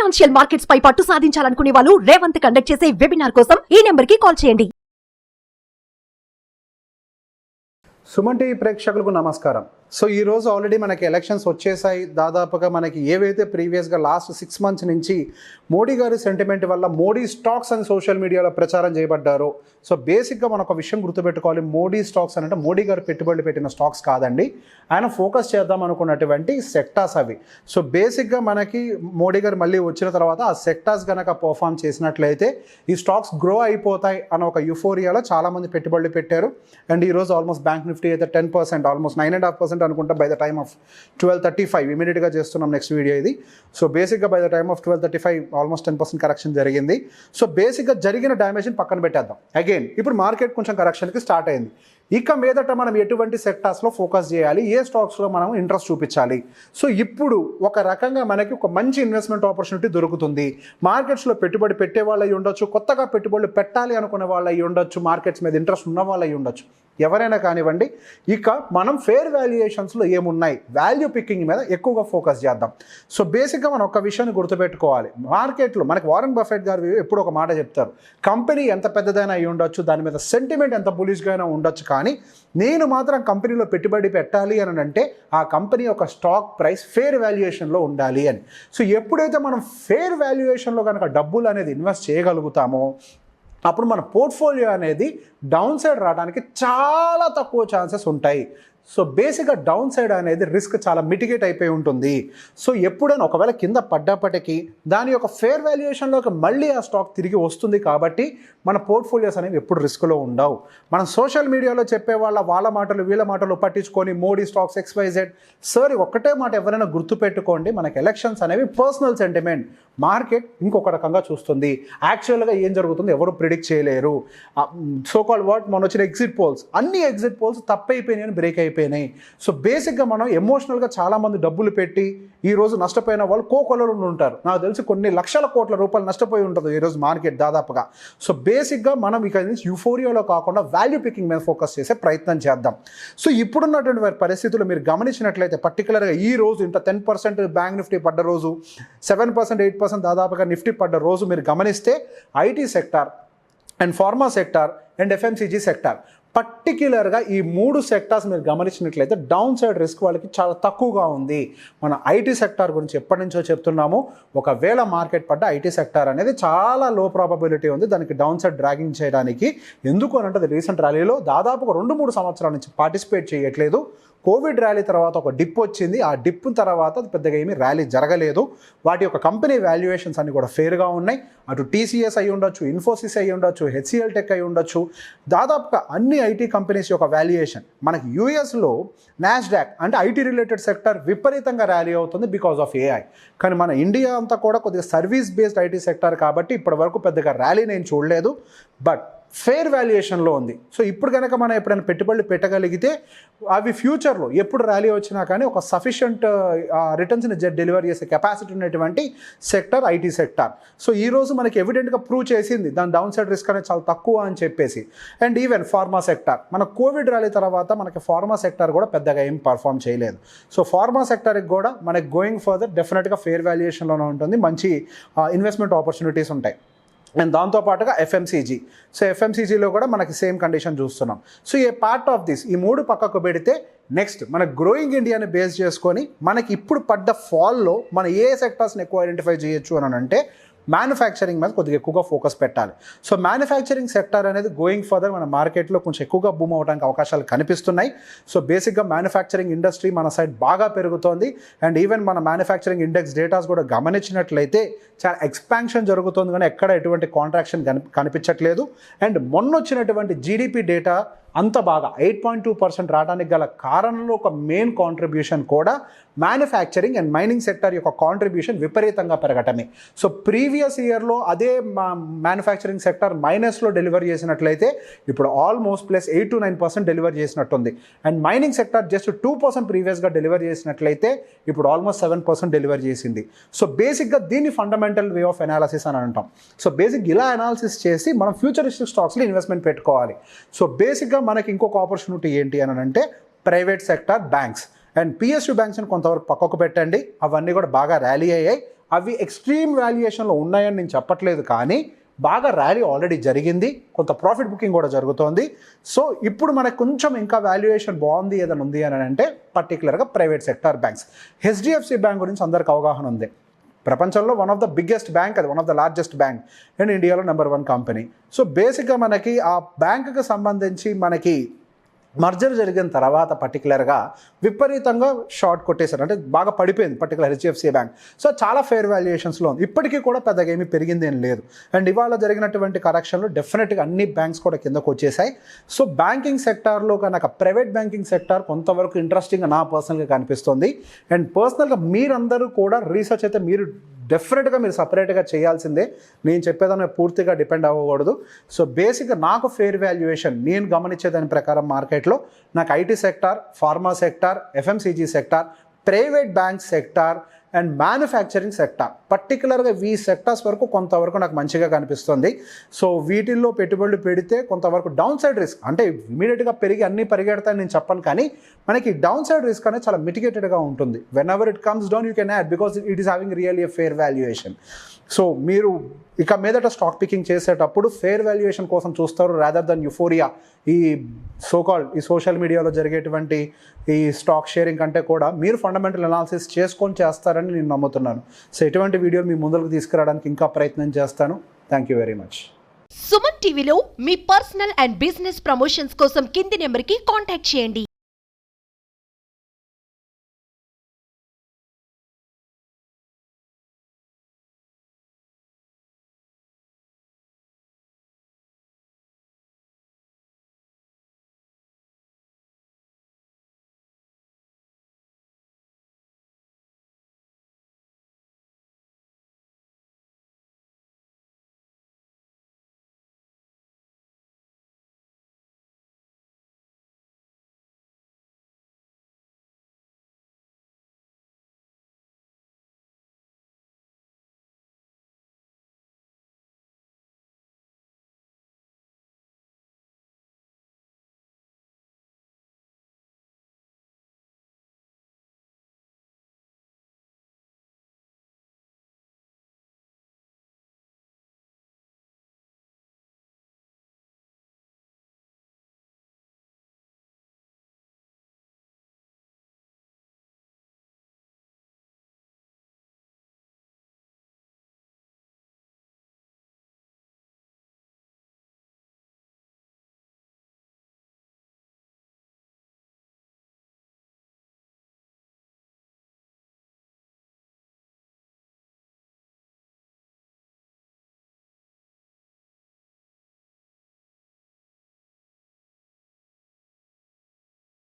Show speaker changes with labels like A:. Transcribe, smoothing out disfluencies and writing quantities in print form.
A: Financial markets పై పట్టు సాధించాలనుకునే వాళ్ళు Revanth conduct చేసే వెబినార్ కోసం ఈ నెంబర్ కి కాల్ చేయండి.
B: సుమన్ టీవీ ప్రేక్షకులకు నమస్కారం. సో ఈరోజు ఆల్రెడీ మనకి ఎలక్షన్స్ వచ్చేసాయి. దాదాపుగా మనకి ఏవైతే ప్రీవియస్గా లాస్ట్ 6 months నుంచి మోడీ గారి సెంటిమెంట్ వల్ల మోడీ స్టాక్స్ అని సోషల్ మీడియాలో ప్రచారం చేయబడ్డారో, సో బేసిక్గా మనం ఒక విషయం గుర్తుపెట్టుకోవాలి. మోడీ స్టాక్స్ అంటే మోడీ గారు పెట్టుబడులు పెట్టిన స్టాక్స్ కాదండి, ఆయన ఫోకస్ చేద్దాం అనుకున్నటువంటి సెక్టార్స్ అవి. సో బేసిక్గా మనకి మోడీ గారు మళ్ళీ వచ్చిన తర్వాత ఆ సెక్టార్స్ కనుక పర్ఫామ్ చేసినట్లయితే ఈ స్టాక్స్ గ్రో అయిపోతాయి అన్న ఒక యూఫోరియాలో చాలామంది పెట్టుబడులు పెట్టారు. అండ్ ఈరోజు ఆల్మోస్ట్ బ్యాంక్ నిఫ్టీ అయితే 10%, ఆల్మోస్ట్ 9.5% అనుకుంటా బై ద టైమ్ ఆఫ్ 12:35. ఇమీడియట్గా చేస్తున్నాం నెక్స్ట్ వీడియో ఇది. సో బేసిక్గా by the time of 12:35 almost 10% correction జరిగింది. సో బేసిక్గా జరిగిన డ్యామేజ్ని పక్కన పెట్టేద్దాం. అగైన్ ఇప్పుడు మార్కెట్ కొంచెం కరెక్షన్కి స్టార్ట్ అయింది. ఇక మీదట మనం ఎటువంటి సెక్టార్స్లో ఫోకస్ చేయాలి, ఏ స్టాక్స్లో మనం ఇంట్రెస్ట్ చూపించాలి. సో ఇప్పుడు ఒక రకంగా మనకి ఒక మంచి ఇన్వెస్ట్మెంట్ ఆపర్చునిటీ దొరుకుతుంది. మార్కెట్స్లో పెట్టుబడి పెట్టే వాళ్ళు అయ్యి ఉండొచ్చు, కొత్తగా పెట్టుబడులు పెట్టాలి అనుకునే వాళ్ళు అయ్యి ఉండొచ్చు, మార్కెట్స్ మీద ఇంట్రెస్ట్ ఉన్న వాళ్ళు అయ్యి ఉండొచ్చు, ఎవరైనా కానివ్వండి. ఇక మనం ఫేర్ వాల్యుయేషన్స్లో ఏమున్నాయి, వాల్యూ పికింగ్ మీద ఎక్కువగా ఫోకస్ చేద్దాం. సో బేసిక్గా మనం ఒక విషయాన్ని గుర్తుపెట్టుకోవాలి. మార్కెట్లో మనకి వారెన్ బఫెట్ గారు ఎప్పుడు ఒక మాట చెప్తారు, కంపెనీ ఎంత పెద్దదైనా అయి ఉండొచ్చు, దాని మీద సెంటిమెంట్ ఎంత బులిష్గా అయినా ఉండొచ్చు, కానీ నేను మాత్రం కంపెనీలో పెట్టుబడి పెట్టాలి అని అంటే ఆ కంపెనీ యొక్క స్టాక్ ప్రైస్ ఫేర్ వాల్యుయేషన్లో ఉండాలి అని. సో ఎప్పుడైతే మనం ఫేర్ వాల్యుయేషన్లో కనుక డబ్బులు అనేది ఇన్వెస్ట్ చేయగలుగుతామో అప్పుడు మన పోర్ట్ఫోలియో అనేది డౌన్ సైడ్ రావడానికి చాలా తక్కువ ఛాన్సెస్ ఉంటాయి. సో బేసిక్గా డౌన్ సైడ్ అనేది రిస్క్ చాలా మిటిగేట్ అయిపోయి ఉంటుంది. సో ఎప్పుడైనా ఒకవేళ కింద పడ్డప్పటికీ దాని యొక్క ఫేర్ వాల్యుయేషన్లోకి మళ్ళీ ఆ స్టాక్ తిరిగి వస్తుంది. కాబట్టి మన పోర్ట్ఫోలియోస్ అనేవి ఎప్పుడు రిస్క్లో ఉండవు. మనం సోషల్ మీడియాలో చెప్పే వాళ్ళ మాటలు వీళ్ళ మాటలు పట్టించుకొని మోడీ స్టాక్స్ XYZ సార్ ఒక్కటే మాట ఎవరైనా గుర్తుపెట్టుకోండి, మనకి ఎలక్షన్స్ అనేవి పర్సనల్ సెంటిమెంట్, మార్కెట్ ఇంకొక రకంగా చూస్తుంది. యాక్చువల్గా ఏం జరుగుతుందో ఎవరు ప్రిడిక్ట్ చేయలేరు. సోకాల్ వాట్ మన వచ్చిన ఎగ్జిట్ పోల్స్, అన్ని ఎగ్జిట్ పోల్స్ తప్పైపోయినాయి, బ్రేక్ అయిపోయినాయి. సో బేసిక్గా మనం ఎమోషనల్గా చాలామంది డబ్బులు పెట్టి ఈరోజు నష్టపోయిన వాళ్ళు కోకొలలు ఉంటారు. నాకు తెలిసి కొన్ని లక్షల కోట్ల రూపాయలు నష్టపోయి ఉంటుంది ఈరోజు మార్కెట్ దాదాపుగా. సో బేసిక్గా మనం ఇక యూఫోరియాలో కాకుండా వాల్యూ పికింగ్ మీద ఫోకస్ చేసే ప్రయత్నం చేద్దాం. సో ఇప్పుడున్నటువంటి పరిస్థితులు మీరు గమనించినట్లయితే పర్టికులర్గా ఈ రోజు ఇంత 10% బ్యాంక్ నిఫ్టీ పడ్డ రోజు, 7%, 8% దాదాపుగా నిఫ్టీ పడ్డ రోజు మీరు గమనిస్తే IT sector and pharma sector and FMCG sector, పర్టిక్యులర్గా ఈ 3 సెక్టార్స్ మీరు గమనించినట్లయితే డౌన్ సైడ్ రిస్క్ వాళ్ళకి చాలా తక్కువగా ఉంది. మన ఐటీ సెక్టార్ గురించి ఎప్పటి నుంచో చెప్తున్నాము. ఒకవేళ మార్కెట్ పడ్డ ఐటీ సెక్టార్ అనేది చాలా లో ప్రాబబిలిటీ ఉంది దానికి డౌన్ సైడ్ డ్రాగింగ్ చేయడానికి. ఎందుకు అని అంటే రీసెంట్ ర్యాలీలో దాదాపుగా 2-3 సంవత్సరాల నుంచి పార్టిసిపేట్ చేయట్లేదు. కోవిడ్ ర్యాలీ తర్వాత ఒక డిప్ వచ్చింది, ఆ డిప్ తర్వాత పెద్దగా ఏమీ ర్యాలీ జరగలేదు. వాటి యొక్క కంపెనీ వాల్యుయేషన్స్ అన్ని కూడా ఫేర్గా ఉన్నాయి. అటు TCS అయి ఉండొచ్చు, ఇన్ఫోసిస్ అయి ఉండొచ్చు, HCL టెక్ అయి ఉండొచ్చు, దాదాపుగా అన్ని ఐటీ కంపెనీస్ యొక్క వాల్యుయేషన్. మనకి యూఎస్లో నాస్డాక్ అంటే ఐటీ రిలేటెడ్ సెక్టర్ విపరీతంగా ర్యాలీ అవుతుంది బికాస్ ఆఫ్ AI. కానీ మన ఇండియా అంతా కూడా కొద్దిగా సర్వీస్ బేస్డ్ ఐటీ సెక్టర్ కాబట్టి ఇప్పటి వరకు పెద్దగా ర్యాలీ నేను చూడలేదు, బట్ ఫేర్ వాల్యుయేషన్లో ఉంది. సో ఇప్పుడు కనుక మనం ఎప్పుడైనా పెట్టుబడులు పెట్టగలిగితే అవి ఫ్యూచర్లో ఎప్పుడు ర్యాలీ వచ్చినా కానీ ఒక సఫిషియంట్ రిటర్న్స్ని డెలివర్ చేసే కెపాసిటీ ఉన్నటువంటి సెక్టర్ ఐటీ సెక్టార్. సో ఈరోజు మనకి ఎవిడెంట్గా ప్రూవ్ చేసింది దాని డౌన్ సైడ్ రిస్క్ అనేది చాలా తక్కువ అని చెప్పేసి. అండ్ ఈవెన్ ఫార్మా సెక్టార్, మన కోవిడ్ ర్యాలీ తర్వాత మనకి ఫార్మా సెక్టార్ కూడా పెద్దగా ఏం పర్ఫామ్ చేయలేదు. సో ఫార్మా సెక్టార్కి కూడా మనకి గోయింగ్ ఫర్దర్ డెఫినెట్గా ఫేర్ వాల్యుయేషన్లోనే ఉంటుంది, మంచి ఇన్వెస్ట్మెంట్ ఆపర్చునిటీస్ ఉంటాయి. అండ్ దాంతోపాటుగా FMCG, సో FMCGలో కూడా మనకి సేమ్ కండిషన్ చూస్తున్నాం. So A part of this ఈ 3 పక్కకు పెడితే నెక్స్ట్ మన గ్రోయింగ్ ఇండియాని బేస్ చేసుకొని మనకి ఇప్పుడు పడ్డ ఫాల్లో మనం ఏ సెక్టార్స్ని ఎక్కువ ఐడెంటిఫై చేయొచ్చు అని అంటే మ్యానుఫ్యాక్చరింగ్ మీద కొద్దిగా ఎక్కువగా ఫోకస్ పెట్టాలి. సో మ్యానుఫ్యాక్చరింగ్ సెక్టర్ అనేది గోయింగ్ ఫర్దర్ మన మార్కెట్లో కొంచెం ఎక్కువగా బూమ్ అవడానికి అవకాశాలు కనిపిస్తున్నాయి. సో బేసిక్గా మ్యానుఫ్యాక్చరింగ్ ఇండస్ట్రీ మన సైడ్ బాగా పెరుగుతోంది. అండ్ ఈవెన్ మన మ్యానుఫ్యాక్చరింగ్ ఇండెక్స్ డేటాస్ కూడా గమనించినట్లయితే చాలా ఎక్స్పాన్షన్ జరుగుతుంది, కానీ ఎక్కడ ఎటువంటి కాంట్రాక్షన్ కనిపించట్లేదు. అండ్ మొన్న వచ్చినటువంటి GDP డేటా అంత బాగా 8.2% రావడానికి గల కారణంలో ఒక మెయిన్ కాంట్రిబ్యూషన్ కూడా మ్యానుఫ్యాక్చరింగ్ అండ్ మైనింగ్ సెక్టర్ యొక్క కాంట్రిబ్యూషన్ విపరీతంగా పెరగటమే. సో ప్రీవియస్ ఇయర్లో అదే మ్యానుఫ్యాక్చరింగ్ సెక్టర్ మైనస్లో డెలివర్ చేసినట్లయితే ఇప్పుడు ఆల్మోస్ట్ +8 to 9% డెలివర్ చేసినట్టుంది. అండ్ మైనింగ్ సెక్టర్ జస్ట్ 2% ప్రీవియస్గా డెలివర్ చేసినట్లయితే ఇప్పుడు ఆల్మోస్ట్ 7% డెలివర్ చేసింది. సో బేసిక్గా దీన్ని ఫండమెంటల్ వే ఆఫ్ అనాలిసిస్ అని అంటాం. సో బేసిక్ ఇలా అనాలిసిస్ చేసి మనం ఫ్యూచరిస్టిక్ స్టాక్స్లో ఇన్వెస్ట్మెంట్ పెట్టుకోవాలి. సో బేసిక్గా మనకి ఇంకొక ఆపర్చునిటీ ఏంటి అని అంటే private sector banks and PSU బ్యాంక్స్ని కొంతవరకు పక్కకు పెట్టండి, అవన్నీ కూడా బాగా ర్యాలీ అయ్యాయి. అవి ఎక్స్ట్రీమ్ వాల్యుయేషన్లో ఉన్నాయని నేను చెప్పట్లేదు, కానీ బాగా ర్యాలీ ఆల్రెడీ జరిగింది, కొంత ప్రాఫిట్ బుకింగ్ కూడా జరుగుతోంది. సో ఇప్పుడు మనకు కొంచెం ఇంకా వాల్యుయేషన్ బాగుంది ఏదైనా ఉంది అని అంటే పర్టికులర్గా private sector banks. HDFC bank గురించి అందరికి అవగాహన ఉంది. ప్రపంచంలో one of the biggest bank, అది one of the largest bank and ఇండియాలో నెంబర్ 1 కంపెనీ. సో బేసిక్గా మనకి ఆ బ్యాంకుకి సంబంధించి మనకి మర్జర్ జరిగిన తర్వాత పర్టికులర్గా విపరీతంగా షార్ట్ కొట్టేశారు, అంటే బాగా పడిపోయింది పర్టికులర్ హెచ్డిఎఫ్సి బ్యాంక్. సో చాలా ఫేర్ వాల్యుయేషన్స్లో ఉంది, ఇప్పటికీ కూడా పెద్దగా ఏమీ పెరిగింది ఏం లేదు. అండ్ ఇవాళ జరిగినటువంటి కరెక్షన్లో డెఫినెట్గా అన్ని బ్యాంక్స్ కూడా కిందకు వచ్చేసాయి. సో బ్యాంకింగ్ సెక్టార్లో కనుక ప్రైవేట్ బ్యాంకింగ్ సెక్టార్ కొంతవరకు ఇంట్రెస్టింగ్గా నా పర్సనల్గా కనిపిస్తుంది. అండ్ పర్సనల్గా మీరందరూ కూడా రీసెర్చ్ అయితే మీరు డెఫినెట్గా మీరు సపరేట్గా చేయాల్సిందే, నేను చెప్పేదాన్ని పూర్తిగా డిపెండ్ అవ్వకూడదు. సో బేసిక్గా నాకు ఫేర్ వాల్యుయేషన్ నేను గమనించే దాని ప్రకారం మార్కెట్లో నాకు IT sector, pharma sector, FMCG sector, private bank sector and manufacturing sector, పర్టికులర్గా ఈ సెక్టార్స్ వరకు కొంతవరకు నాకు మంచిగా కనిపిస్తుంది. సో వీటిల్లో పెట్టుబడులు పెడితే కొంతవరకు డౌన్ సైడ్ రిస్క్, అంటే ఇమీడియట్గా పెరిగి అన్నీ పరిగెడతాయని నేను చెప్పను, కానీ మనకి డౌన్ సైడ్ రిస్క్ అనేది చాలా మిటిగేటెడ్గా ఉంటుంది. When ever it comes down you can add, because it is having really a fair valuation. So మీరు ఇక మీదట స్టాక్ పికింగ్ చేసేటప్పుడు ఫేర్ వాల్యుయేషన్ కోసం చూస్తారు, రాదర్ దెన్ యుఫోరియా, ఈ సోకాల్డ్ ఈ సోషల్ మీడియాలో జరిగేటువంటి ఈ స్టాక్ షేరింగ్ కంటే కూడా మీరు ఫండమెంటల్ అనాలిసిస్ చేసుకొని చేస్తారని నేను నమ్ముతున్నాను. సో ఎటువంటి వీడియోలు మీ ముందుకు తీసుకురావడానికి ఇంకా ప్రయత్నం చేస్తాను. Thank you very much.
A: Suman టీవీలో మీ పర్సనల్ అండ్ బిజినెస్ ప్రమోషన్స్ కోసం కింది నెంబర్కి కాంటాక్ట్ చేయండి.